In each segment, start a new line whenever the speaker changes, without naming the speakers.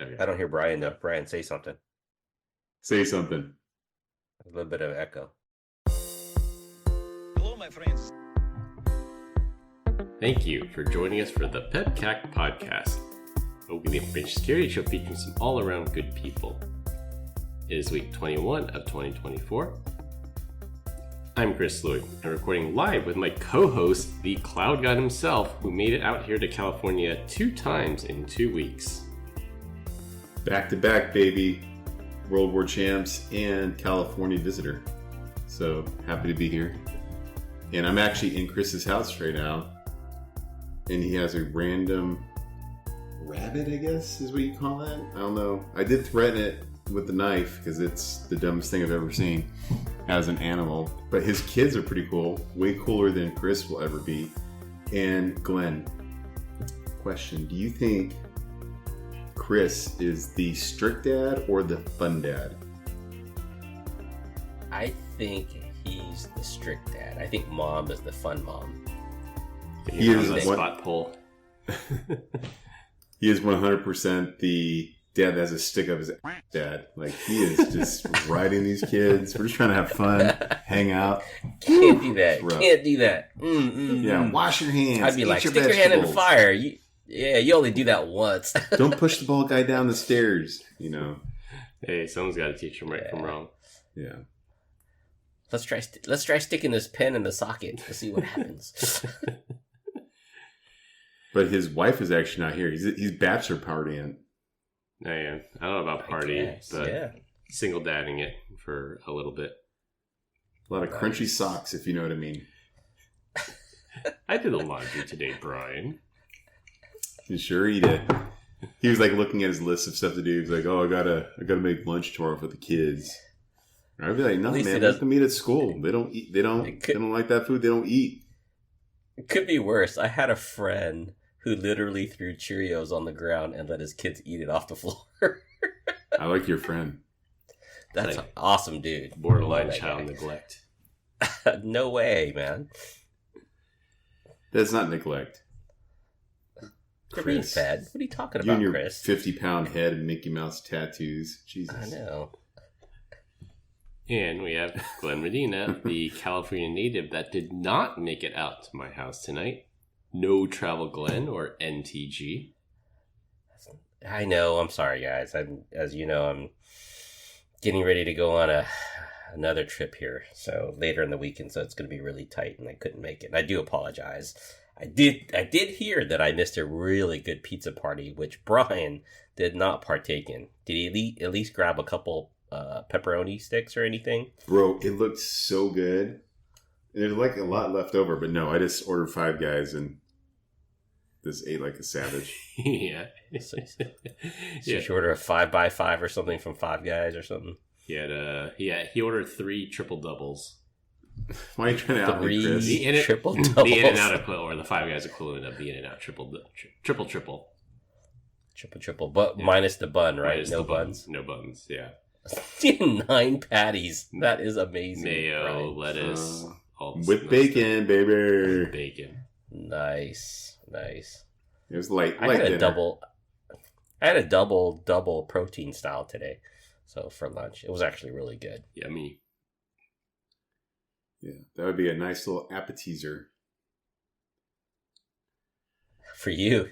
Okay.
I don't hear Brian though. Brian, say something.
Say something.
A little bit of echo.
Hello, my friends.
Thank you for joining us for the PEBCAK Podcast, a weekly information security show featuring some all-around good people. It is week 21 of 2024. I'm Chris Lloyd, and recording live with my co-host, the Cloud God himself, who made it out here to California 2 times in 2 weeks.
Back to back, baby. World War champs and California visitor. So happy to be here. And I'm actually in Chris's house right now. And he has a random rabbit, I guess is what you call that. I don't know. I did threaten it with the knife because it's the dumbest thing I've ever seen as an animal. But his kids are pretty cool. Way cooler than Chris will ever be. And Glenn, question. Do you think Chris is the strict dad or the fun dad?
I think he's the strict dad. I think mom is the fun mom.
He is
a spot pull.
He is 100% the dad that has a stick up his dad. Like, he is just riding these kids. We're just trying to have fun, hang out.
Can't do that. Can't do that.
Yeah, wash your hands.
I'd be like,
your
stick your hand in the
vegetables.
fire. You only do that once.
Don't push the ball guy down the stairs, you know.
Hey, someone's got to teach him right from wrong.
Yeah.
Let's try sticking this pen in the socket to see what happens.
But his wife is actually not here. He's bachelor partying.
I don't know about party, but
yeah.
single dadding it for a little bit.
A lot of crunchy socks, if you know what I mean.
I did the laundry today, Brian.
You sure he did. He was like looking at his list of stuff to do. He's like, "Oh, I gotta make lunch tomorrow for the kids." And I'd be like, "No, man, let them eat at school. They don't eat. They don't like that food. They don't eat."
It could be worse. I had a friend who literally threw Cheerios on the ground and let his kids eat it off the floor.
I like your friend.
That's
like
an awesome dude.
Borderline child neglect.
No way, man.
That's not neglect.
They're being
Chris,
fed. What are you talking
you
about,
and your
Chris?
50-pound head and Mickey Mouse tattoos. Jesus.
I know.
And we have Glenn Medina, the California native that did not make it out to my house tonight. No Travel Glenn, or NTG.
I know. I'm sorry, guys. As you know, I'm getting ready to go on another trip here. So later in the weekend, so it's going to be really tight, and I couldn't make it. And I do apologize. I did hear that I missed a really good pizza party, which Brian did not partake in. Did he at least grab a couple pepperoni sticks or anything?
Bro, it looked so good. There's like a lot left over, but no, I just ordered 5 guys and just ate like a savage.
Yeah.
So you should order a 5x5 or something from Five Guys or something.
He ordered 3 triple doubles.
Why are you trying to out me, Chris?
Triple doubles.
The In-N-Out equivalent, or the Five Guys equivalent of the In-N-Out triple.
Triple, but minus the bun, right?
Minus
no
the
buns.
No buns, yeah.
9 patties. That is amazing.
Mayo,
Brian.
lettuce, all this
With
nice
bacon,
stuff.
baby.
With bacon.
Nice.
It was light
I had
dinner.
a double protein style today. So for lunch, it was actually really good.
Yummy.
Yeah, that would be a nice little appetizer.
For you,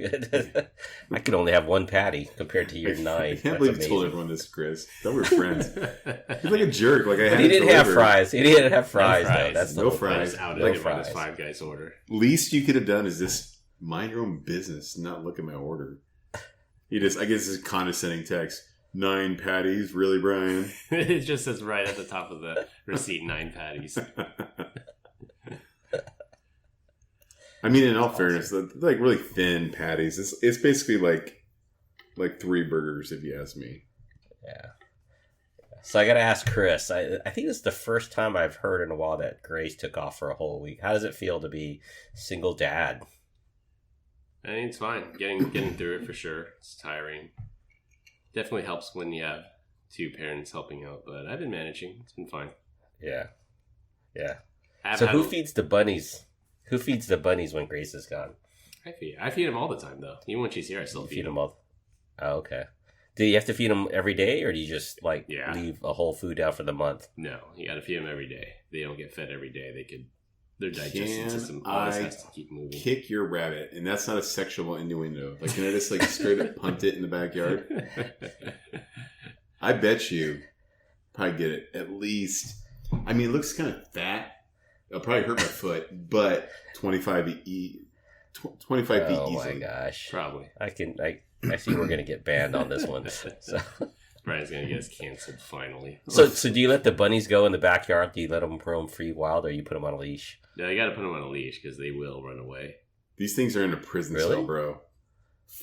I could only have 1 patty compared to your 9.
I can't
That's
believe you told
amazing.
everyone this, Chris. Thought we were friends. He's like a jerk. Like I had
He
it
didn't have
delivered.
fries. He didn't have fries,
fries.
though. That's the
No
whole
fries.
I
point.
just outed
No
him on his
fries.
Five Guys order.
Least you could have done is just mind your own business, and not look at my order. I guess this condescending text. 9 patties, really, Brian?
It just says right at the top of the receipt, 9 patties.
I mean, in all fairness, they're like really thin patties. It's basically like 3 burgers, if you ask me.
Yeah. So I got to ask Chris. I think this is the first time I've heard in a while that Grace took off for a whole week. How does it feel to be single dad?
I think it's fine. Getting through it for sure. It's tiring. Definitely helps when you have 2 parents helping out, but I've been managing. It's been fine.
Yeah. So who feeds the bunnies?
Who feeds the bunnies when Grace is gone?
I feed them all the time, though. Even when she's here, I still feed them.
all. Oh, okay.
Do you have to feed them every day, or do you just
Yeah.
leave a whole food out for the month?
No, you got to feed them every day. They don't get fed every day. Their digestive
Can
system always
I
has to keep moving.
Kick your rabbit, and that's not a sexual innuendo. Like, can I just straight up punt it in the backyard? I bet you probably get it at least. I mean, it looks kind of fat. It'll probably hurt my foot, but 25 feet easily.
Oh my gosh!
Probably.
I see we're gonna get banned on this one. So
Brian's gonna get us canceled finally.
So do you let the bunnies go in the backyard? Do you let them roam free wild, or you put them on a leash?
No, you got to put them on a leash because they will run away.
These things are in a prison
Really?
cell, bro.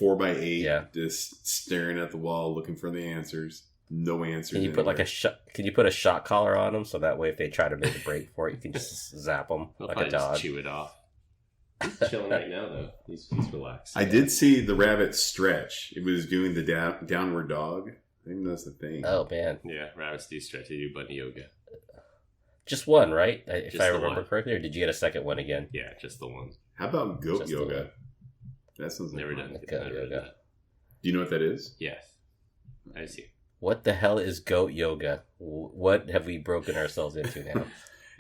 4x8,
Yeah.
just staring at the wall, looking for the answers. No answers.
Can you put
anywhere.
Can you put a shock collar on them so that way if they try to make a break for it, you can just zap them
They'll
like a
probably
dog?
just chew it off. He's chilling right now, though. He's relaxed.
I did see the rabbit stretch. It was doing the downward dog. I think that's the thing.
Oh man,
Yeah, rabbits do stretch. They do bunny yoga.
just one, right? If
Just
I
the
remember
one.
correctly, or did you get a second one again?
Yeah, just the one.
How about goat
Just the
yoga?
one.
That sounds like
Never
fun.
done.
Goat
Never done
yoga.
that.
Do you know what that is?
Yes. I see.
What the hell is goat yoga? What have we broken ourselves into now?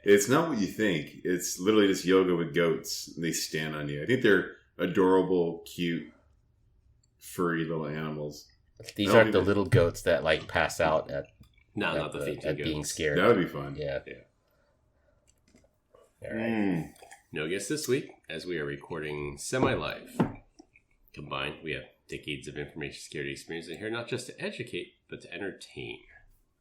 It's not what you think. It's literally just yoga with goats. And they stand on you. I think they're adorable, cute, furry little animals.
These
I don't
aren't the
even-
little goats that pass out at,
No, not the fainting
at being
goats.
scared.
That would be fun.
Yeah. All right.
Mm.
No guest this week, as we are recording semi-live. Combined, we have decades of information security experience in here, not just to educate, but to entertain.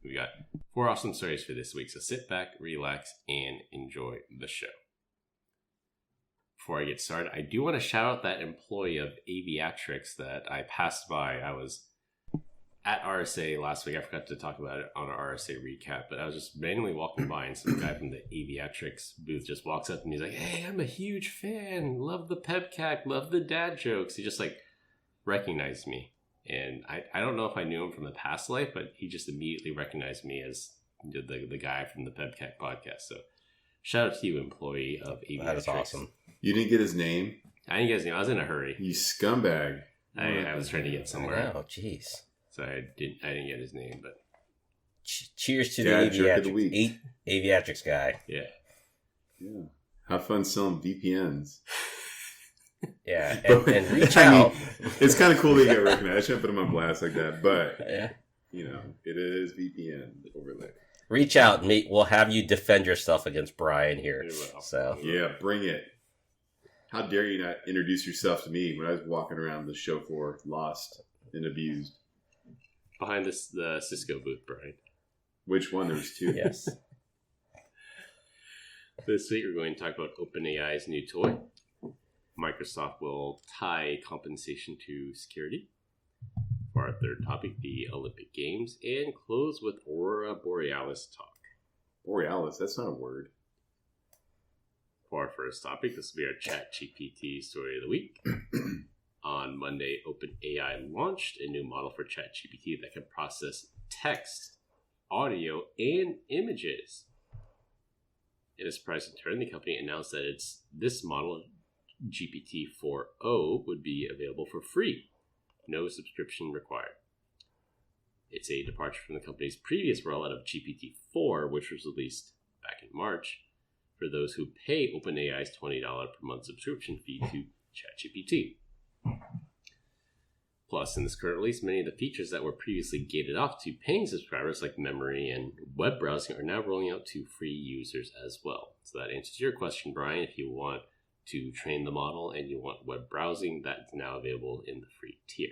We got 4 awesome stories for this week, so sit back, relax, and enjoy the show. Before I get started, I do want to shout out that employee of Aviatrix that I passed by. I was at RSA last week. I forgot to talk about it on our RSA recap, but I was just randomly walking by and some guy from the Aviatrix booth just walks up to me. He's like, "Hey, I'm a huge fan. Love the PEBCAK. Love the dad jokes." He just recognized me. And I don't know if I knew him from the past life, but he just immediately recognized me as the guy from the PEBCAK podcast. So shout out to you, employee of Aviatrix.
That is awesome.
You didn't get his name?
I didn't get his name. I was in a hurry.
You scumbag.
I was trying to get somewhere.
Oh, jeez.
So I didn't get his name, but
Cheers to
Dad
the
joke of the week.
Aviatrix guy.
yeah.
Yeah. Have fun selling VPNs.
Yeah,
But-
and reach
I mean,
out.
It's kind of cool that you get recognized. I shouldn't put him on blast like that, but,
Yeah.
it is VPN overlay.
Reach out, mate. We'll have you defend yourself against Brian here.
We will.
So
Yeah, bring it. How dare you not introduce yourself to me when I was walking around the show floor, lost and abused?
Behind the Cisco booth, Brian.
Which one? There was 2.
yes,
This week we're going to talk about OpenAI's new toy. Microsoft will tie compensation to security. For our third topic, the Olympic Games, and close with Aurora Borealis talk.
Borealis, that's not a word.
For our first topic, this will be our ChatGPT story of the week. On Monday, OpenAI launched a new model for ChatGPT that can process text, audio, and images. In a surprising turn, the company announced that this model, GPT-4o, would be available for free. No subscription required. It's a departure from the company's previous rollout of GPT-4, which was released back in March, for those who pay OpenAI's $20 per month subscription fee to ChatGPT. Plus, in this current release, many of the features that were previously gated off to paying subscribers, like memory and web browsing, are now rolling out to free users as well. So that answers your question, Brian. If you want to train the model and you want web browsing, that's now available in the free tier.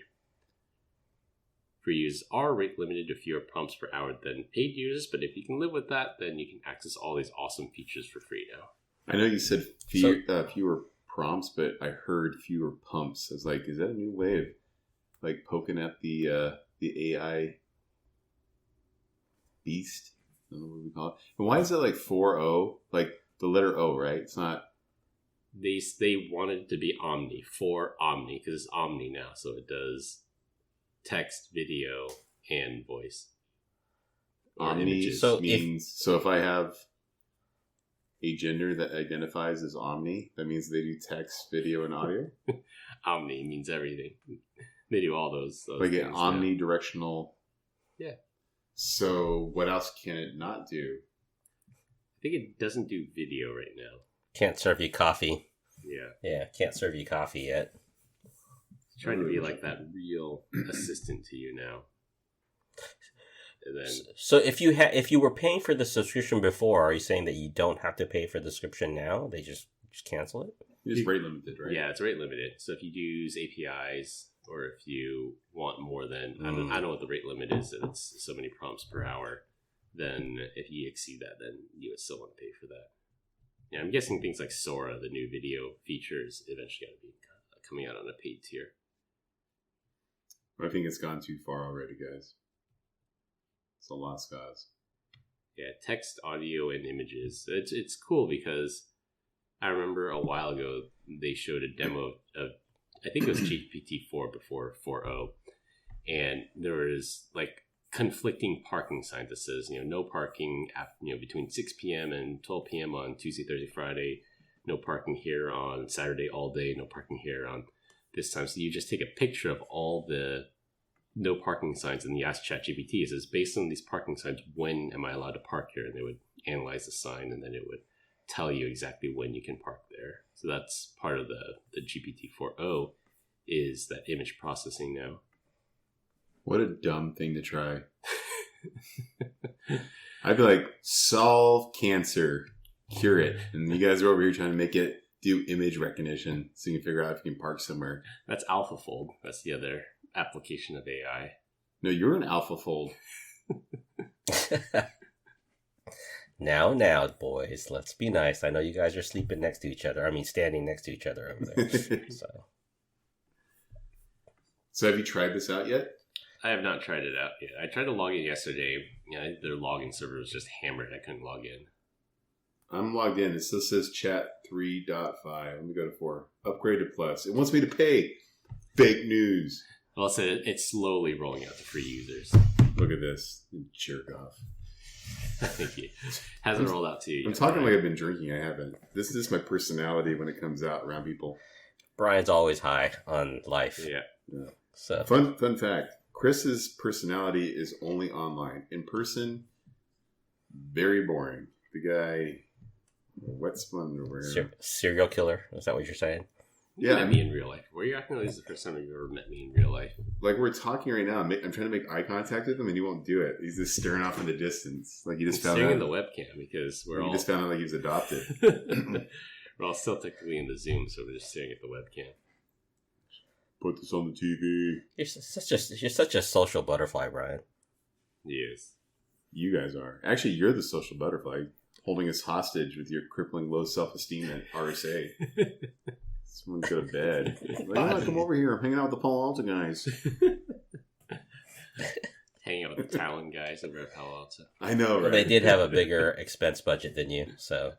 Free users are rate limited to fewer prompts per hour than paid users, but if you can live with that, then you can access all these awesome features for free now.
I know you said fewer prompts, but I heard fewer pumps. I was like, is that a new way of poking at the AI beast? I don't know what we call it. And why is it 4O? Like the letter O, right? It's not.
They wanted it to be Omni, for Omni, because it's Omni now, so it does text, video, and voice. Or
Omni
images.
So
so if I have a gender that identifies as Omni, that means they do text, video, and audio?
Omni means everything. They do all those
like an
things,
omnidirectional.
Yeah.
So what else can it not do?
I think it doesn't do video right now.
Can't serve you coffee.
Yeah.
Yeah, can't serve you coffee yet.
It's trying to be like that real assistant to you now. And then,
So if you were paying for the subscription before, are you saying that you don't have to pay for the subscription now? They just cancel it?
It's rate limited, right?
yeah, it's rate limited. So if you use APIs or if you want more than, I don't know what the rate limit is, and it's so many prompts per hour, then if you exceed that, then you would still want to pay for that. Yeah, I'm guessing things like Sora, the new video features, eventually going to be coming out on a paid tier.
I think it's gone too far already, guys. It's a lost cause.
Yeah, text, audio, and images. It's cool because I remember a while ago they showed a demo of I think it was GPT-4 before 4o, and there was like conflicting parking signs that says, no parking between 6 p.m. and 12 p.m. on Tuesday, Thursday, Friday, no parking here on Saturday all day, no parking here on this time. So you just take a picture of all the no parking signs and you ask ChatGPT, it says, based on these parking signs, when am I allowed to park here? And they would analyze the sign and then it would tell you exactly when you can park there. So that's part of the GPT-4o is that image processing now.
What a dumb thing to try. I'd be like, solve cancer, cure it. And you guys are over here trying to make it do image recognition so you can figure out if you can park somewhere.
That's AlphaFold. That's the other application of AI.
No, you're an AlphaFold.
Now, boys, let's be nice. I know you guys are sleeping next to each other. I mean, standing next to each other over there.
So have you tried this out yet?
I have not tried it out yet. I tried to log in yesterday. Their login server was just hammered. I couldn't log in.
I'm logged in. It still says chat 3.5. Let me go to 4. Upgrade to plus. It wants me to pay. Fake news.
Well, it's slowly rolling out to free users.
Look at this. Jerk off.
Thank you. Hasn't rolled out to you yet.
I'm talking like I've been drinking. I haven't. This is just my personality when it comes out around people.
Brian's always high on life.
Yeah.
So
Fun fact. Chris's personality is only online. In person, very boring. The guy, wet underwear.
Serial killer? Is that what you're saying?
You met me in real life. Were you acting like this is the first time you've ever met me in real life?
Like we're talking right now. I'm trying to make eye contact with him, and he won't do it. He's just staring off in the distance, like he just found out.
in the webcam because
He just found out like he was adopted.
We're all still technically in the Zoom, so we're just staring at the webcam.
Put this on the TV.
You're such a social butterfly, Brian.
Yes.
You guys are. Actually, you're the social butterfly, holding us hostage with your crippling low self-esteem at RSA. Someone go to bed. Like, come over here. I'm hanging out with the Palo Alto guys.
Hanging out with the Talon guys over at Palo Alto.
I know, right?
Well, they did have a bigger expense budget than you, so.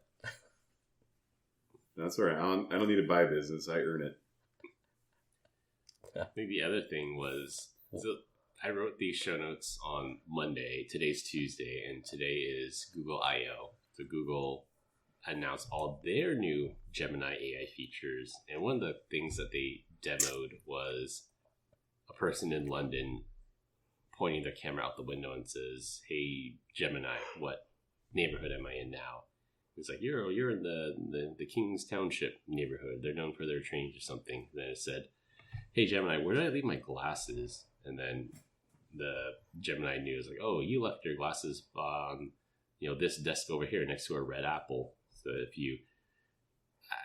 That's all right. I don't need to buy business. I earn it.
I think the other thing was, so I wrote these show notes on Monday. Today's Tuesday, and today is Google I/O. So Google announced all their new Gemini AI features, and one of the things that they demoed was a person in London pointing their camera out the window and says, "Hey Gemini, what neighborhood am I in now?" It's like, you're in the Kings Township neighborhood. They're known for their trains or something. And then it said, "Hey Gemini, where did I leave my glasses?" And then the Gemini knew, it was like, "Oh, you left your glasses on this desk over here next to a red apple." So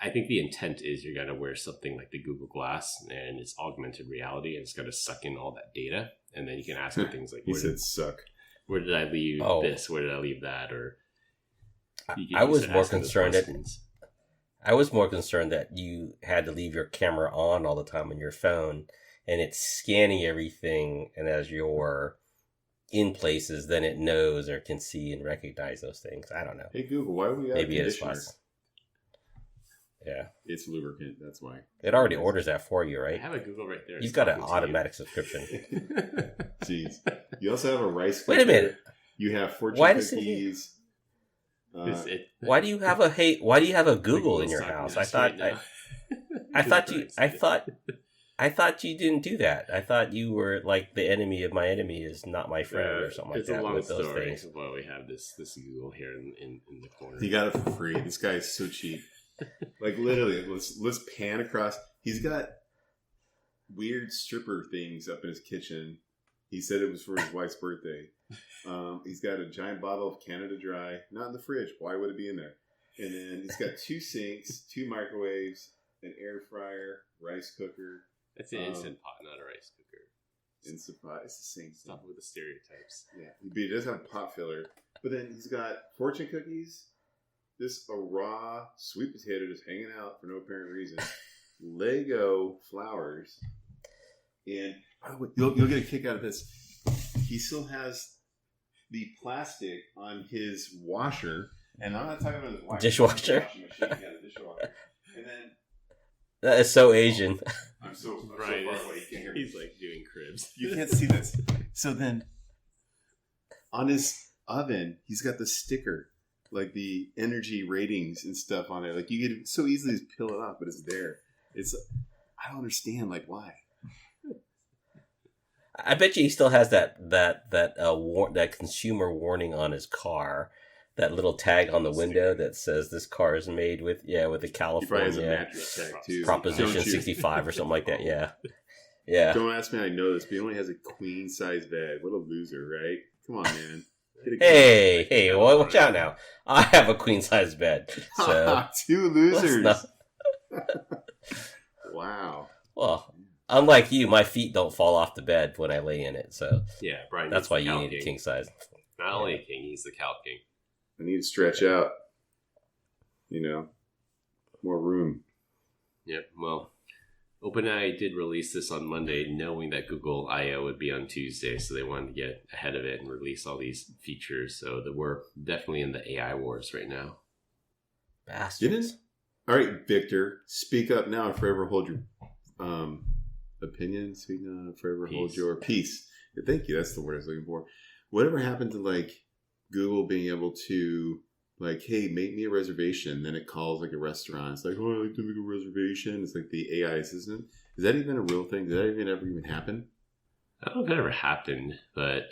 I think the intent is you're gonna wear something like the Google Glass, and it's augmented reality, and it's gonna suck in all that data, and then you can ask it things like, "Where did I leave this? Where did I leave that?" Or
I was more concerned that you had to leave your camera on all the time on your phone, and it's scanning everything, and as you're in places, then it knows or can see and recognize those things. I don't know.
Hey Google, why do we have
maybe it's
conditioner?
less. Yeah,
it's lubricant. That's why
it already orders that for you, right?
I have a Google right there.
You've got an automatic subscription.
Jeez, you also have a rice cooker.
Wait a minute.
You have fortune cookies.
Why do you have a Google in your house? I thought I thought you didn't do that. I thought you were like the enemy of my enemy is not my friend or something like that.
It's a long
with those
story.
things.
Why we have this Google here in the corner.
He got it for free. This guy is so cheap. Like literally, let's pan across. He's got weird stripper things up in his kitchen. He said it was for his wife's birthday. He's got a giant bottle of Canada Dry, not in the fridge. Why would it be in there? And then he's got 2 sinks, 2 microwaves, an air fryer, rice cooker.
It's an instant pot, not a rice cooker.
Instant pot. It's the same thing.
Stop with the stereotypes.
Yeah, but he does have a pot filler. But then he's got fortune cookies, a raw sweet potato just hanging out for no apparent reason, Lego flowers, and you'll get a kick out of this. He still has the plastic on his washer, and I'm not talking about his washer.
Dishwasher?
Washing machine. Yeah, the dishwasher. And then
That is so Asian.
I'm so
Right.
far away. You can't hear me.
He's like doing cribs.
You can't see this. So then, on his oven, he's got the sticker, like the energy ratings and stuff on there. Like you could so easily just peel it off, but it's there. I don't understand, like why.
I bet you he still has that consumer warning on his car, that little tag on the window that says this car is made with the
He probably has a
California
mattress tag too.
Proposition
Don't you-
65 or something like that. Yeah, yeah.
Don't ask me. I know this, but he only has a queen size bed. What a loser, right? Come on, man. Get a
Hey, well, watch out now. I have a queen size bed, so
2
let's
losers.
not-
Wow.
Well, unlike you, my feet don't fall off the bed when I lay in it, so
Yeah, Brian.
that's
needs
why
the
you
cow
need a king size.
Not only a king, he's the cow king.
I need to stretch out. More room.
Yep. Well, OpenAI did release this on Monday, knowing that Google I/O would be on Tuesday, so they wanted to get ahead of it and release all these features. So that we're definitely in the AI wars right now.
Bastards.
All right, Victor, speak up now and forever hold your opinion. Speak now and forever hold
Peace.
your peace. Yeah, thank you. That's the word I was looking for. Whatever happened to like Google being able to like, hey, make me a reservation? Then it calls like a restaurant. It's like, oh, I'd like to make a reservation. It's like the AI assistant. Is that even a real thing? Did that ever even happen?
I don't know if it ever happened, but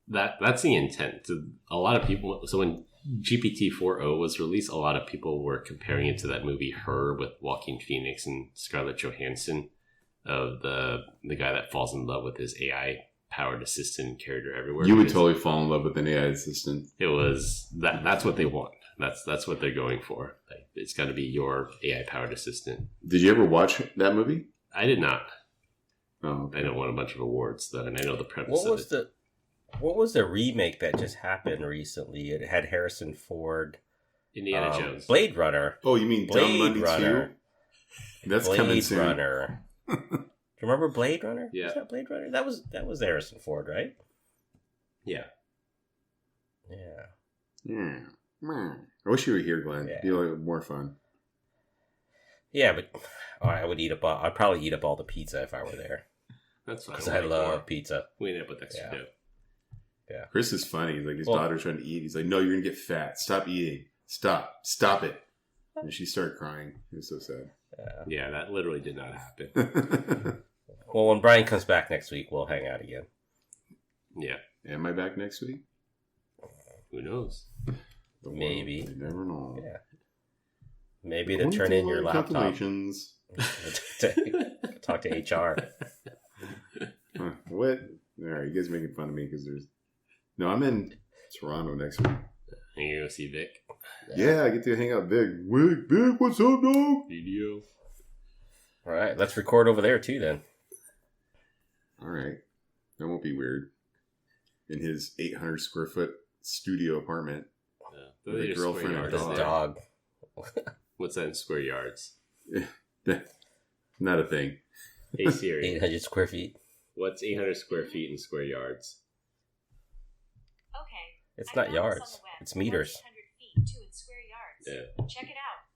that's the intent. A lot of people. So when GPT-4o was released, a lot of people were comparing it to that movie Her with Joaquin Phoenix and Scarlett Johansson, of the guy that falls in love with his AI powered assistant character everywhere.
You would
because
totally fall in love with an AI assistant.
It was that's what they want. That's what they're going for. Like, it's got to be your AI powered assistant.
Did you ever watch that movie?
I did not.
Oh, okay.
I know won a bunch of awards though, and I know the premise of it.
What was the remake that just happened recently? It had Harrison Ford,
Indiana Jones.
Blade Runner.
Oh, you mean Dumb Money
Runner.
2? That's
Blade
coming soon.
Runner. Do you remember Blade Runner?
Yeah.
Was that Blade Runner? That was Harrison Ford, right?
Yeah.
Yeah.
Yeah. I wish you were here, Glenn.
Yeah.
It'd be like more fun.
Yeah, but I'd probably eat up all the pizza if I were there.
That's fine.
Because I love pizza.
We end up with extra dough.
Yeah.
Chris is funny. He's like, his daughter's trying to eat. He's like, no, you're going to get fat. Stop eating. Stop it. And she started crying. It was so sad.
Yeah, that literally did not happen.
Well, when Brian comes back next week, we'll hang out again.
Yeah.
Am I back next week?
Who knows?
Maybe.
You never know.
Yeah. Maybe to turn in your laptop.
Calculations.
Talk to HR.
Huh, what? All right, you guys are making fun of me because there's... No, I'm in Toronto next week.
And you go see Vic?
Yeah, I get to hang out with Vic. Vic, what's up, dog?
Video.
All right, let's record over there too then.
All right. That won't be weird. In his 800 square foot studio apartment.
Yeah.
With a girlfriend and a
This dog.
What's that in square yards?
Not a thing.
Hey Siri.
800 square feet.
What's 800 square feet in square yards?
Okay.
It's
I
not
found this on
yards.
the web.
It's meters.
800 feet, 2 in square yards.
Yeah.
Check it out.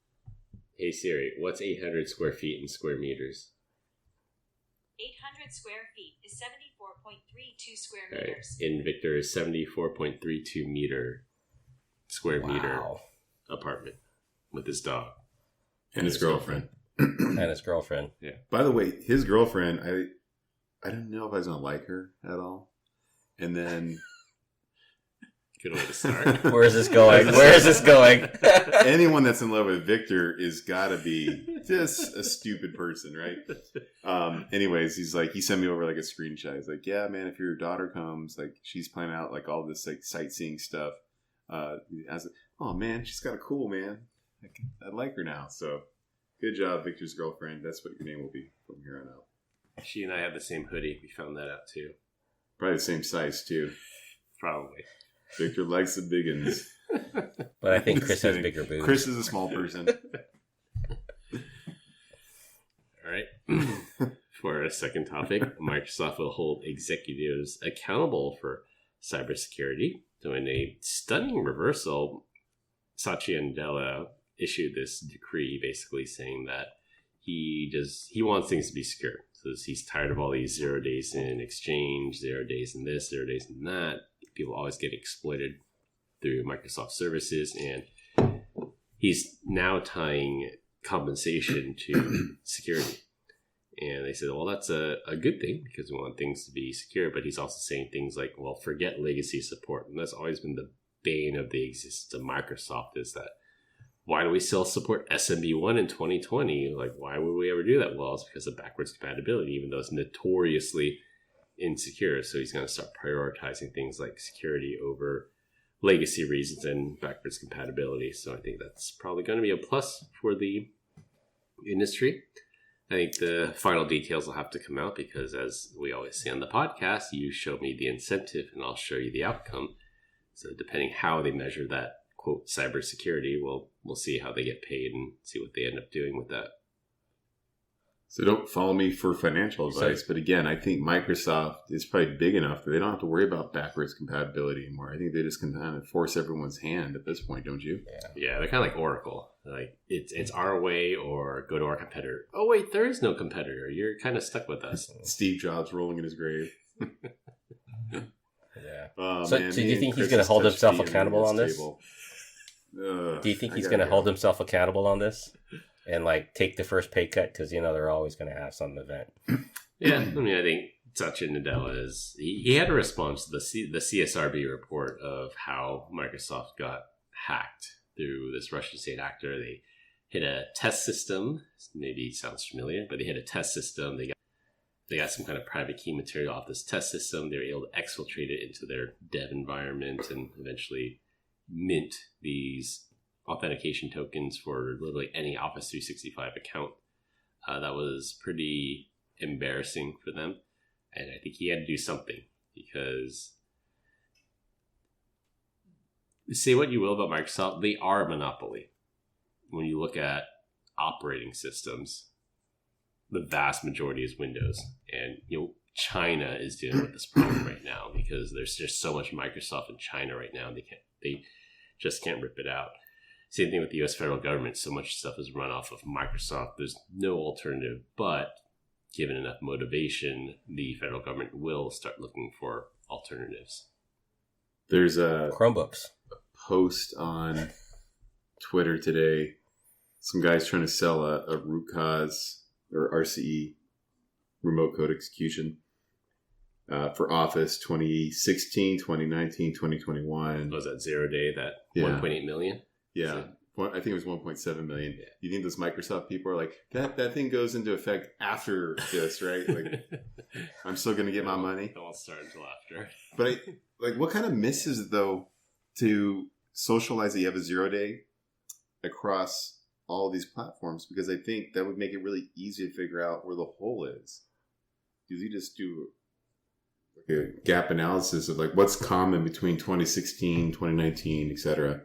Hey Siri, what's 800 square feet in square meters?
800 square feet is 74.32 square
All right.
meters.
In Victor's 74.32 square meter
Wow.
apartment with his dog.
And his girlfriend.
And his girlfriend.
Yeah.
By the way, his girlfriend, I don't know if I was going to like her at all. And then...
Good way to start.
Where is this going? Where is this going?
Anyone that's in love with Victor is got to be just a stupid person, right? Anyways, he's like, he sent me over like a screenshot. He's like, yeah, man, if your daughter comes, like she's planning out like all this like sightseeing stuff. I was like, oh man, she's got a cool man. I like her now. So good job, Victor's girlfriend. That's what your name will be from here on out.
She and I have the same hoodie. We found that out too.
Probably the same size too.
Probably.
Victor likes the big uns.
But I think Chris has bigger boobs.
Chris is a small person.
All right. For our second topic, Microsoft will hold executives accountable for cybersecurity. So in a stunning reversal, Satya Nadella issued this decree basically saying that he wants things to be secure. So he's tired of all these 0 days in Exchange, 0 days in this, 0 days in that. People always get exploited through Microsoft services, and he's now tying compensation to security. And they said, well, that's a good thing because we want things to be secure. But he's also saying things like, well, forget legacy support. And that's always been the bane of the existence of Microsoft, is that why do we still support SMB1 in 2020? Like, why would we ever do that? Well, it's because of backwards compatibility, even though it's notoriously insecure. So he's going to start prioritizing things like security over legacy reasons and backwards compatibility. So I think that's probably going to be a plus for the industry. I think the final details will have to come out because, as we always say on the podcast, you show me the incentive and I'll show you the outcome. So depending how they measure that, quote, cybersecurity, we'll see how they get paid and see what they end up doing with that.
So don't follow me for financial advice, but again, I think Microsoft is probably big enough that they don't have to worry about backwards compatibility anymore. I think they just can kind of force everyone's hand at this point, don't you?
Yeah, they're kind of like Oracle. Like, it's our way or go to our competitor. Oh, wait, there is no competitor. You're kind of stuck with us.
Steve Jobs rolling in his grave.
Yeah.
Oh,
So
man,
do you
me
think
and
he's
Chris
going to hold
touched
himself
the
accountable on this?
table.
Do you think
I
he's
gotta
going to
go.
hold himself accountable on this? And like take the first pay cut because they're always going to have some event.
Yeah, I mean, I think Satya Nadella he had a response to the CSRB report of how Microsoft got hacked through this Russian state actor. They hit a test system. Maybe it sounds familiar, but they hit a test system. They got some kind of private key material off this test system. They were able to exfiltrate it into their dev environment and eventually mint these authentication tokens for literally any Office 365 account. That was pretty embarrassing for them. And I think he had to do something because say what you will about Microsoft, they are a monopoly. When you look at operating systems, the vast majority is Windows. And China is dealing with this problem right now because there's just so much Microsoft in China right now. They just can't rip it out. Same thing with the U.S. federal government. So much stuff is run off of Microsoft. There's no alternative, but given enough motivation, the federal government will start looking for alternatives.
There's a
Chromebooks
post on Twitter today. Some guy's trying to sell a root cause or RCE, remote code execution, for Office 2016, 2019, 2021.
Was that 0 day, that
Yeah.
1.8 million?
Yeah. I think it was 1.7 million. Yeah. You think those Microsoft people are like, that thing goes into effect after this, right? Like, I'm still going to get my money.
It won't start until after.
But what kind of misses, though, to socialize that you have a 0 day across all these platforms? Because I think that would make it really easy to figure out where the hole is. Because you just do like a gap analysis of like what's common between 2016, 2019, etc.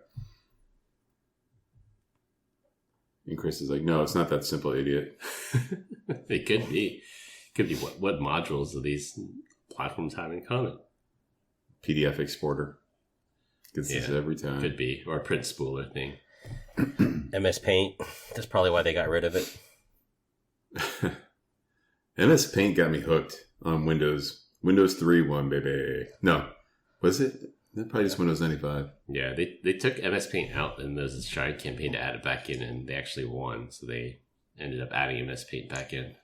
And Chris is like, no, it's not that simple, idiot.
It could be. What modules do these platforms have in common?
PDF exporter. Gets this every time.
Could be. Or a print spooler thing.
MS Paint. That's probably why they got rid of it.
MS Paint got me hooked on Windows 3.1, baby. No. Was it? Probably just Windows 95.
Yeah, they took MS Paint out and there's this giant campaign to add it back in and they actually won. So they ended up adding MS Paint back in.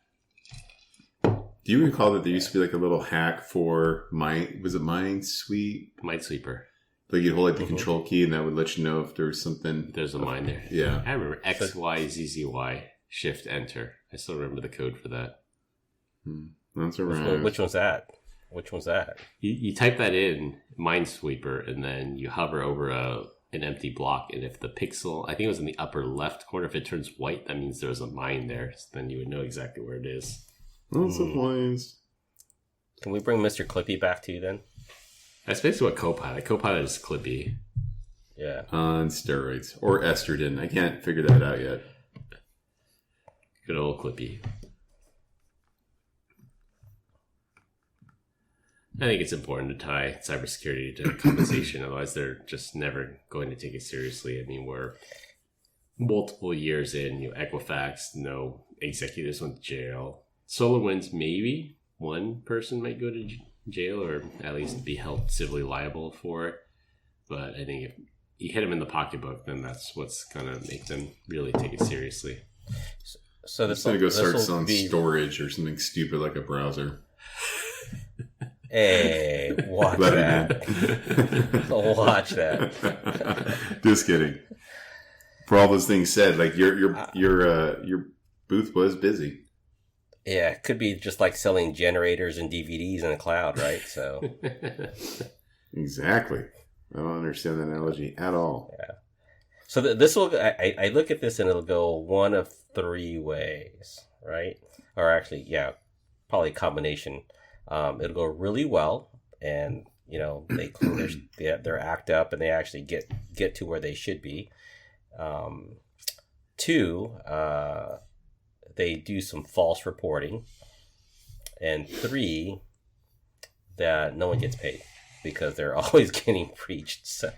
Do you recall that there used to be like a little hack for Minesweeper?
Minesweeper.
Like you'd hold like the control key and that would let you know if there was something.
There's a mine there.
Yeah.
I remember X, Y, Z, Z, Y, Shift, Enter. I still remember the code for that.
That's around.
Which one's that? Which one's that?
You type that in, Minesweeper, and then you hover over an empty block. And if the pixel, I think it was in the upper left corner, if it turns white, that means there's a mine there. So then you would know exactly where it is.
Lots of lines.
Can we bring Mr. Clippy back to you then?
That's basically what Copilot. Copilot is Clippy.
Yeah.
On steroids. Or estrogen. I can't figure that out yet.
Good old Clippy. I think it's important to tie cybersecurity to compensation. Otherwise, they're just never going to take it seriously. I mean, we're multiple years in. Equifax, no executives went to jail. SolarWinds, maybe one person might go to jail or at least be held civilly liable for it. But I think if you hit them in the pocketbook, then that's what's going to make them really take it seriously.
So
this going to go start selling storage or something stupid like a browser.
Hey, watch that. Watch that.
Just kidding. For all those things said, like your booth was busy.
Yeah, it could be just like selling generators and DVDs in the cloud, right? So
exactly. I don't understand that analogy at all.
Yeah. So this will. I look at this and it'll go one of three ways, right? Or actually, yeah, probably a combination. It'll go really well, and they clean their act up, and they actually get to where they should be. Two, they do some false reporting, and three, that no one gets paid because they're always getting breached. So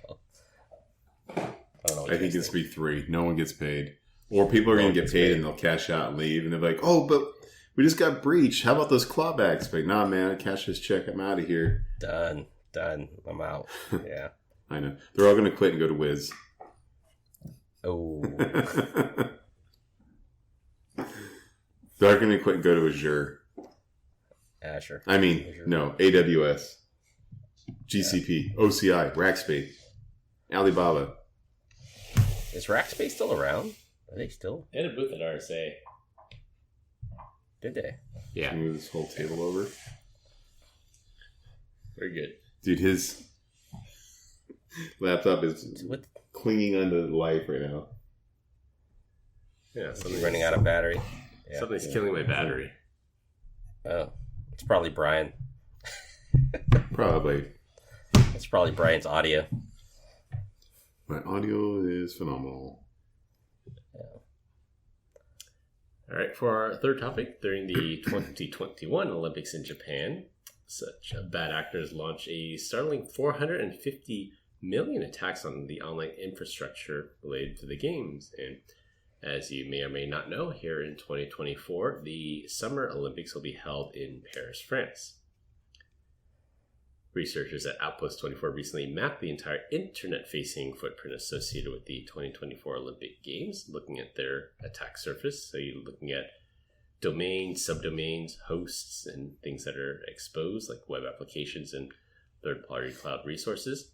I think it's be three. No one gets paid, or people are going to get paid and they'll cash out and leave, and they're like, "Oh, but we just got breached. How about those clawbacks?" But nah, man, I cash this check. I'm out of here.
Done. I'm out. Yeah,
I know. They're all going to quit and go to Wiz.
Oh.
They're going to quit and go to Azure.
Azure.
I mean,
Azure.
No, AWS, GCP, OCI, Rackspace, Alibaba.
Is Rackspace still around? Are they still?
They had a booth at RSA.
Did they?
Yeah.
Move this whole table over.
Very good.
Dude, his laptop is clinging onto life right now.
Yeah,
something's running out of battery. Yeah.
Something's killing my battery.
Oh, it's probably Brian.
Probably.
It's probably Brian's audio.
My audio is phenomenal.
All right, for our third topic, during the 2021 Olympics in Japan, such bad actors launched a startling 450 million attacks on the online infrastructure related to the games. And as you may or may not know, here in 2024, the Summer Olympics will be held in Paris, France. Researchers at Outpost 24 recently mapped the entire internet-facing footprint associated with the 2024 Olympic Games, looking at their attack surface. So you're looking at domains, subdomains, hosts, and things that are exposed, like web applications and third-party cloud resources.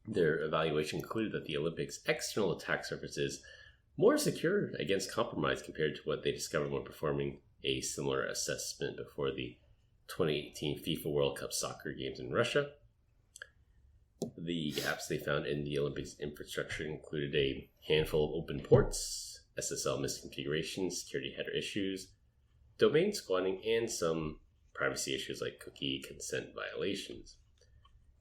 Their evaluation concluded that the Olympics' external attack surface is more secure against compromise compared to what they discovered when performing a similar assessment before the 2018 FIFA World Cup soccer games in Russia. The gaps they found in the Olympics infrastructure included a handful of open ports, SSL misconfigurations, security header issues, domain squatting, and some privacy issues like cookie consent violations.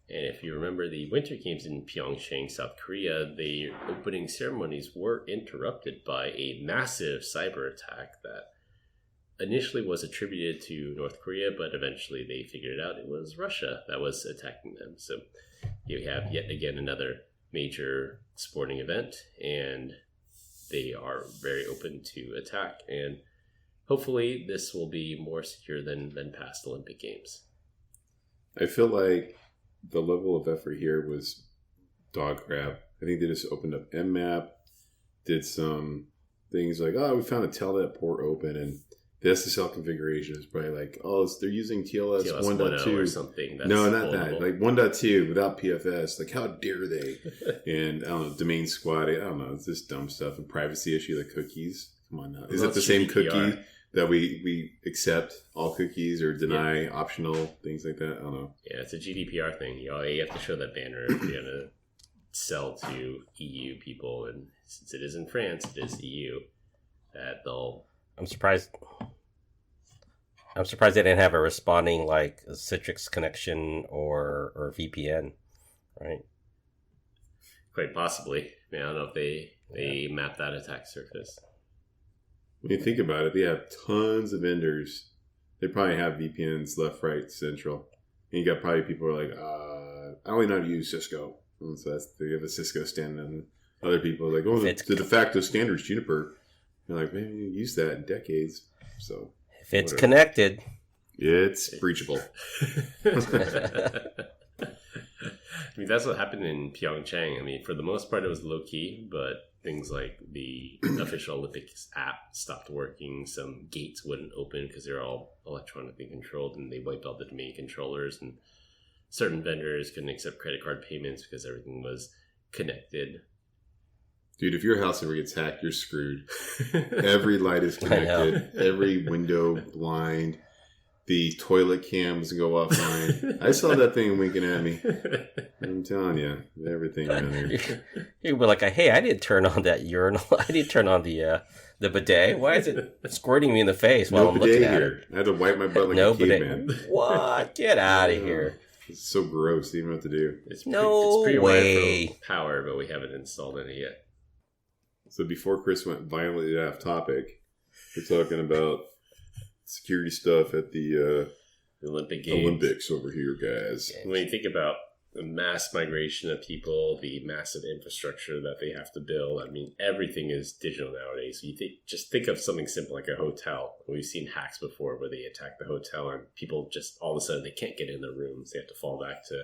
And if you remember the Winter Games in Pyeongchang, South Korea, the opening ceremonies were interrupted by a massive cyber attack that initially was attributed to North Korea, but eventually they figured it out. It was Russia that was attacking them. So you have yet again another major sporting event, and they are very open to attack. And hopefully this will be more secure than past Olympic Games.
I feel like the level of effort here was dog crap. I think they just opened up Mmap, did some things like, oh, we found a telnet port open, and the SSL configuration is probably like, oh, they're using TLS 1.2
or something. That's
no, not
foldable.
that. Like 1.2 without PFS. Like, how dare they? And I don't know, domain squatting. I don't know. It's just dumb stuff. And privacy issue, like cookies. Come on now. Is it the same cookie that we accept all cookies or deny optional things like that? I don't know.
Yeah, it's a GDPR thing. You have to show that banner if you're going to sell to EU people. And since it is in France, it is EU, that they'll...
I'm surprised they didn't have a responding like a Citrix connection or VPN, right?
Quite possibly. I don't know if they map that attack surface.
When you think about it, they have tons of vendors. They probably have VPNs left, right, central. And you got probably people who are like, I only know how to use Cisco. And so they have a Cisco standard. And other people are like, oh, the de facto standard is Juniper. You're like, man, you used that in decades. So
if it's connected,
it's breachable.
I mean, that's what happened in Pyeongchang. I mean, for the most part, it was low key, but things like the official Olympics app stopped working. Some gates wouldn't open because they're all electronically controlled, and they wiped all the domain controllers. And certain vendors couldn't accept credit card payments because everything was connected.
Dude, if your house ever gets hacked, you're screwed. Every light is connected. Every window blind. The toilet cams go offline. I saw that thing winking at me. I'm telling you, everything around here.
You were like, hey, I didn't turn on that urinal. I didn't turn on the bidet. Why is it squirting me in the face while I'm looking at it?
I had to wipe my butt like a caveman.
What? Get out of here.
It's so gross. You don't know what to do.
It's
no
pretty
way.
For power, but we haven't installed any yet.
So before Chris went violently off topic, we're talking about security stuff at the
Olympic Games.
Olympics over here, guys.
When you think about the mass migration of people, the massive infrastructure that they have to build, I mean, everything is digital nowadays. So just think of something simple like a hotel. We've seen hacks before where they attack the hotel and people just all of a sudden they can't get in their rooms. They have to fall back to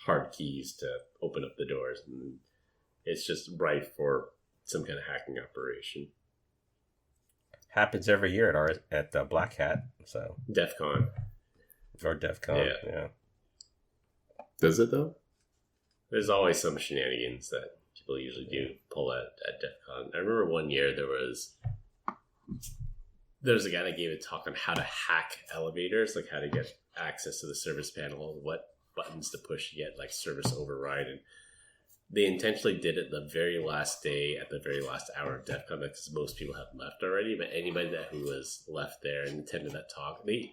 hard keys to open up the doors. And it's just ripe for some kind of hacking operation.
Happens every year at the Black Hat, so
DEF CON.
Or DEF CON, yeah.
Does it though?
There's always some shenanigans that people usually do pull at DEF CON. I remember one year there was a guy that gave a talk on how to hack elevators, like how to get access to the service panel, what buttons to push to get like service override, and they intentionally did it the very last day at the very last hour of DEF CON because most people had left already. But anybody who was left there and attended that talk, they're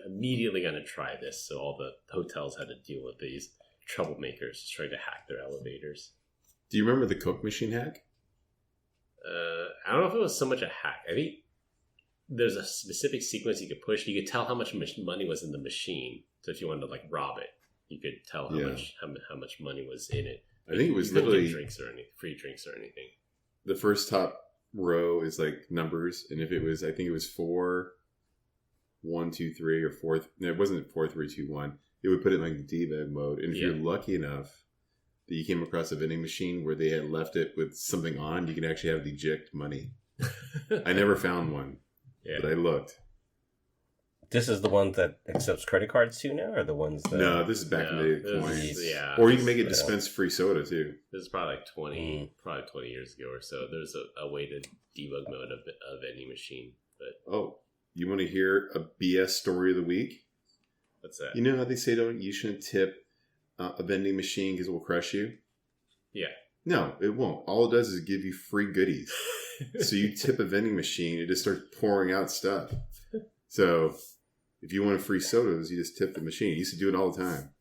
immediately going to try this. So all the hotels had to deal with these troublemakers just trying to hack their elevators.
Do you remember the Coke machine hack?
I don't know if it was so much a hack. I think there's a specific sequence you could push. You could tell how much money was in the machine. So if you wanted to like rob it, you could tell how much money was in it.
I think it was literally
free drinks or anything.
The first top row is like numbers, and if it was, I think it was 4, 1, 2, 3, or 4. No, it wasn't 4, 3, 2, 1. It would put it in like debug mode, and if you're lucky enough that you came across a vending machine where they had left it with something on, you can actually have the eject money. I never found one, but I looked.
This is the one that accepts credit cards too now, or the ones that...
No, this is back in the day, coins.
Yeah.
Or you can make it dispense free soda too.
This is probably like 20 years ago or so. There's a way to debug mode of any machine. But
you want to hear a BS story of the week?
What's that?
You know how they say you shouldn't tip a vending machine because it will crush you?
Yeah.
No, it won't. All it does is give you free goodies. So you tip a vending machine, it just starts pouring out stuff. So if you want free sodas, you just tip the machine. You used to do it all the time.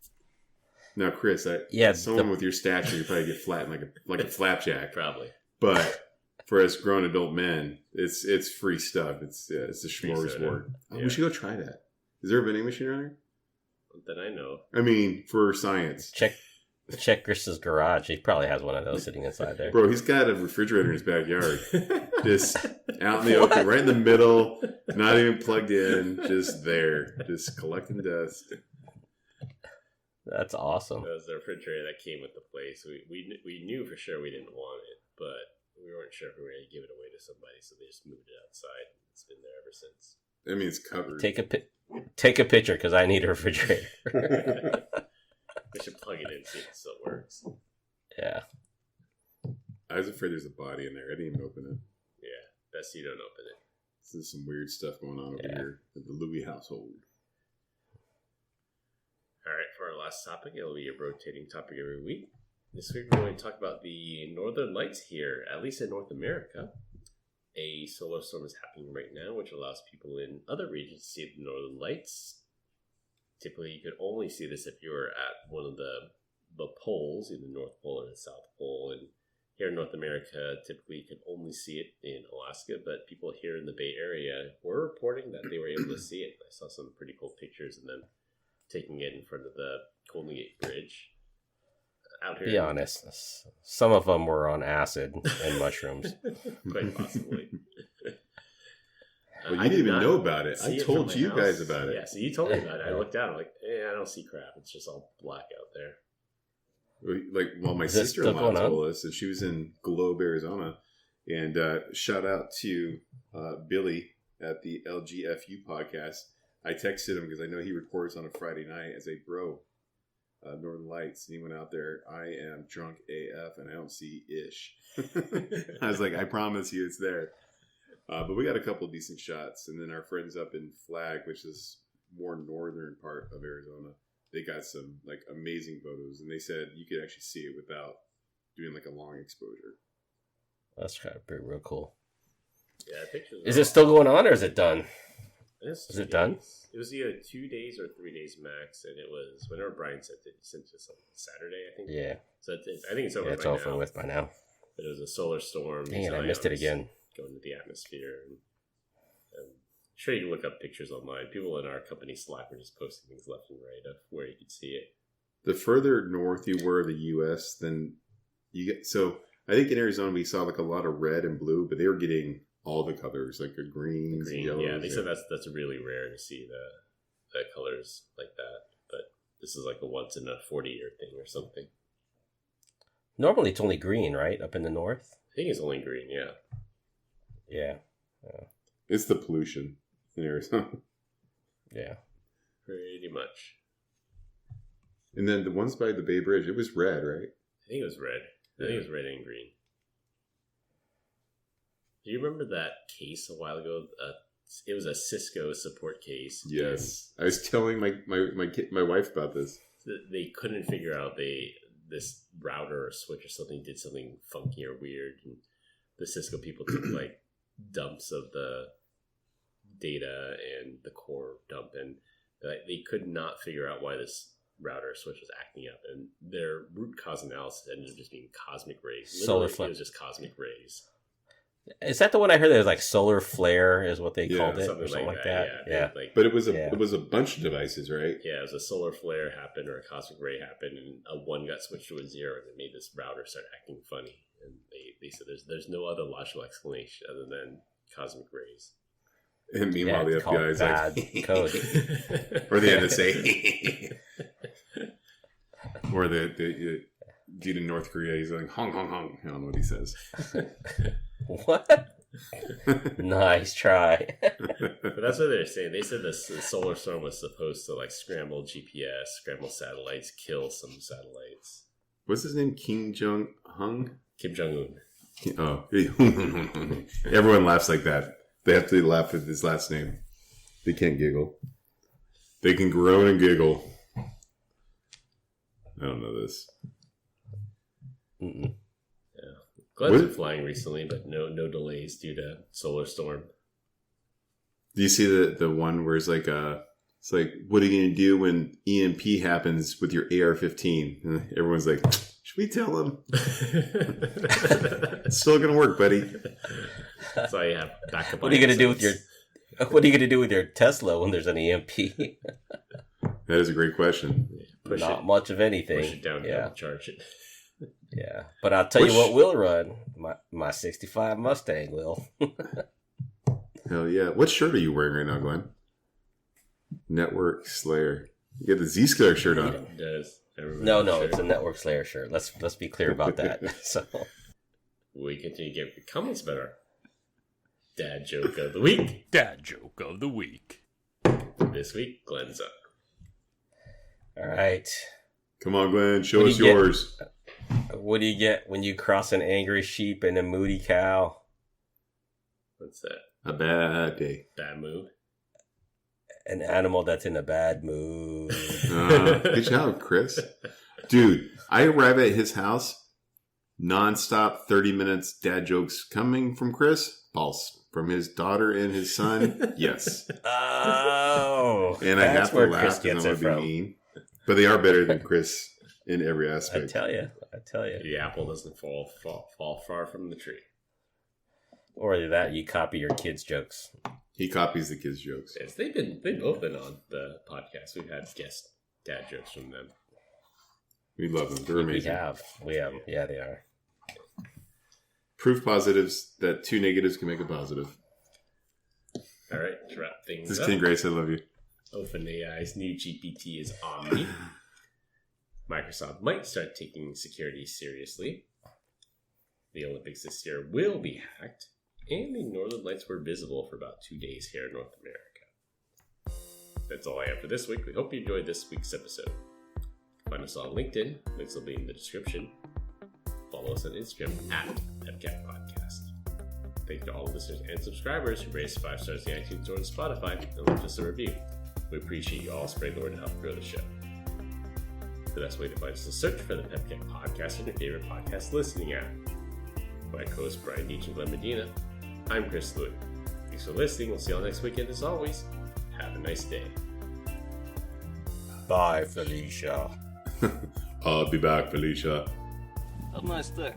Now, Chris, someone with your stature, you probably get flattened like a flapjack.
Probably.
But for us grown adult men, it's free stuff. It's a smorgasbord. We should go try that. Is there a vending machine around here?
That I know.
I mean, for science.
Check Chris's garage. He probably has one of those sitting inside there.
Bro, he's got a refrigerator in his backyard. Just out in the open, right in the middle, not even plugged in, just there, just collecting dust.
That's awesome.
That was the refrigerator that came with the place. We knew for sure we didn't want it, but we weren't sure if we were going to give it away to somebody, so they just moved it outside. It's been there ever since.
I mean, it's covered.
Take a picture because I need a refrigerator.
We should plug it in, see if it still works.
Yeah.
I was afraid there's a body in there. I didn't even open it.
Yeah, best you don't open it.
This is some weird stuff going on over here at the Louis household.
All right, for our last topic, it'll be a rotating topic every week. This week we're going to talk about the northern lights here, at least in North America. A solar storm is happening right now, which allows people in other regions to see the northern lights. Typically, you could only see this if you were at one of the poles, either the North Pole or the South Pole. And here in North America, typically you can only see it in Alaska, but people here in the Bay Area were reporting that they were able to see it. I saw some pretty cool pictures of them taking it in front of the Golden Gate Bridge. Out here.
Be honest. Some of them were on acid and mushrooms.
Quite possibly.
Well, you didn't even know about it. I told you guys about it.
Yeah, so you told me about it. I looked down. I'm like, I don't see crap. It's just all black out there.
Like, well, my sister-in-law told us that she was in Globe, Arizona, and shout out to Billy at the LGFU podcast. I texted him because I know he records on a Friday night as a bro. Northern Lights, and he went out there. I am drunk AF and I don't see ish. I was like, I promise you it's there. But we got a couple decent shots, and then our friends up in Flag, which is more northern part of Arizona, they got some like amazing photos, and they said you could actually see it without doing like a long exposure.
That's kind of pretty real cool.
Yeah, pictures.
Is it still going on or is it done? Is it done?
It was either 2 days or 3 days max, and it was whenever Brian sent it. He sent it on Saturday, I think.
Yeah.
So I think it's over.
Yeah, it's
by
over
now.
with by now.
But it was a solar storm.
Dang it, I missed it again.
Going to the atmosphere, and I'm sure you can look up pictures online. People in our company Slack are just posting things left and right of where you can see it.
The further north you were of the U.S., then you get. So I think in Arizona we saw like a lot of red and blue, but they were getting all the colors, like the greens, yellows.
Yeah, they said that's really rare to see the colors like that. But this is like a once in a 40-year thing or something.
Normally it's only green, right? Up in the north?
I think it's only green, yeah.
Yeah.
It's the pollution in Arizona.
Yeah.
Pretty much.
And then the ones by the Bay Bridge, it was red, right?
I think it was red. I think it was red and green. Do you remember that case a while ago? It was a Cisco support case.
Yes, I was telling my wife about this.
They couldn't figure out this router or switch or something did something funky or weird, and the Cisco people took like dumps of the data and the core dump, and they could not figure out why this router or switch was acting up, and their root cause analysis ended up just being cosmic rays. Literally, it was just cosmic rays.
Is that the one I heard? That was like solar flare, is what they called it,
something
or something like
that.
that. Yeah.
But it was a bunch of devices, right?
Yeah, it was a solar flare happened or a cosmic ray happened, and a 1 got switched to a 0, and it made this router start acting funny. And they said there's no other logical explanation other than cosmic rays.
And meanwhile, the FBI is like
code,
or the NSA, or the dude in North Korea. He's like hong hong hong. I don't know what he says.
What? Nice try.
But that's what they're saying. They said the solar storm was supposed to like scramble GPS, scramble satellites, kill some satellites.
What's his name? Kim Jong-un?
Kim Jong-un.
Oh, everyone laughs like that. They have to laugh at his last name. They can't giggle. They can groan and giggle. I don't know this.
Mm-mm.
Glenn's been flying recently, but no delays due to solar storm.
Do you see the one where it's like what are you gonna do when EMP happens with your AR-15? And everyone's like, should we tell him? It's still gonna work, buddy.
That's why you have backup.
What are you gonna do with your Tesla when there's an EMP?
That is a great question.
Not much of anything.
Push it down to charge it.
Yeah, but I'll tell you what will run. My 65 Mustang will.
Hell yeah. What shirt are you wearing right now, Glenn? Network Slayer. You got the Z-Slayer shirt on.
It does.
No, it's a Network Slayer shirt. Let's be clear about that. So
we continue to get comments better. Dad joke of the week.
Dad joke of the week.
This week, Glenn's up.
All right.
Come on, Glenn. Show
What do
us
you get?
yours.
What do you get when you cross an angry sheep and a moody cow?
What's that?
A bad day.
Bad move.
An animal that's in a bad mood.
Good job, Chris. Dude, I arrive at his house, nonstop, 30 minutes, dad jokes coming from Chris. False. From his daughter and his son, yes.
Oh.
And I have
that's
to
where
laugh
Chris
because
gets
I
it
want to be
from.
mean. But they are better than Chris in every
I
aspect.
tell you.
The apple doesn't fall far from the tree.
Or either that, you copy your kids' jokes.
He copies the kids' jokes.
Yes, they've both been on the podcast. We've had guest dad jokes from them.
We love them. They're
We
amazing.
have. Yeah, they are.
Proof positives that two negatives can make a positive.
All right, to wrap things
This is
up.
King Grace. I love you.
OpenAI's new GPT is Omni. Microsoft might start taking security seriously. The Olympics this year will be hacked. And the Northern Lights were visible for about 2 days here in North America. That's all I have for this week. We hope you enjoyed this week's episode. Find us on LinkedIn. Links will be in the description. Follow us on Instagram at PEBCAK Podcast. Thank you to all listeners and subscribers who raised 5 stars in iTunes or on Spotify and left us a review. We appreciate you all spreading the word to help grow the show. The best way to find us is search for the PEBCAK Podcast in your favorite podcast listening app. My co-host Brian Deach and Glenn Medina. I'm Chris Lewitt. Thanks for listening. We'll see you all next weekend. As always, have a nice day.
Bye, Felicia.
I'll be back, Felicia.
Have a nice day.